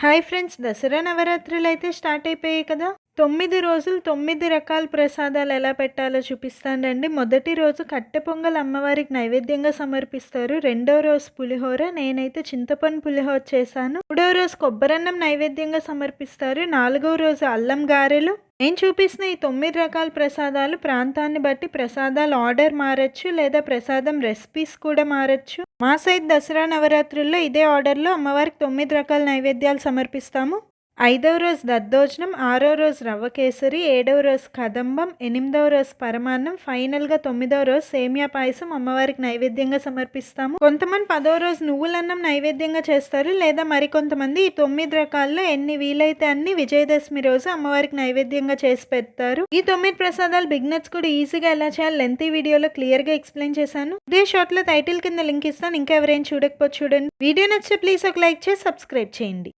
Hi friends, Dasara నవరాత్రులు అయితే start అయిపోయాయి కదా. 9 రోజులు 9 రకాల ప్రసాదాలు ఎలా పెట్టాలో చూపిస్తానండి. మొదటి రోజు కట్టె పొంగల్ అమ్మవారికి నైవేద్యంగా సమర్పిస్తారు. రెండో రోజు పులిహోర, నేనైతే చింతపండు పులిహోర చేశాను. మూడో రోజు కొబ్బరన్నం నైవేద్యంగా సమర్పిస్తారు. నాలుగో రోజు అల్లం గారెలు. నేను చూపిస్తున్న ఈ 9 రకాల ప్రసాదాలు ప్రాంతాన్ని బట్టి ప్రసాదాలు ఆర్డర్ మారచ్చు, లేదా ప్రసాదం రెసిపీస్ కూడా మారచ్చు. మా సైడ్ దసరా నవరాత్రుల్లో ఇదే ఆర్డర్లో అమ్మవారికి 9 రకాల నైవేద్యాలు సమర్పిస్తాము. 5వ రోజు దద్దోజనం, 6వ రోజు రవ్వ కేసరి, 7వ రోజు కదంబం, 8వ రోజు పరమాన్నం, ఫైనల్గా 9వ రోజు సేమియా పాయసం అమ్మవారికి నైవేద్యంగా సమర్పిస్తాము. కొంతమంది 10వ రోజు నువ్వులన్నం నైవేద్యంగా చేస్తారు, లేదా మరికొంతమంది ఈ 9 రకాల్లో ఎన్ని వీలైతే అన్ని విజయదశమి రోజు అమ్మవారికి నైవేద్యంగా చేసి పెడతారు. ఈ 9 ప్రసాదాలు బిగినర్స్ కూడా ఈజీగా ఎలా చేయాలి లెంతీ వీడియోలో క్లియర్గా ఎక్స్ప్లెయిన్ చేశాను. ఇదే షార్ట్లో టైటిల్ కింద లింక్ ఇస్తాను, ఇంకా ఎవరైనా చూడకపోతే చూడండి. వీడియో నచ్చితే ప్లీజ్ ఒక లైక్ చేసి సబ్స్క్రైబ్ చేయండి.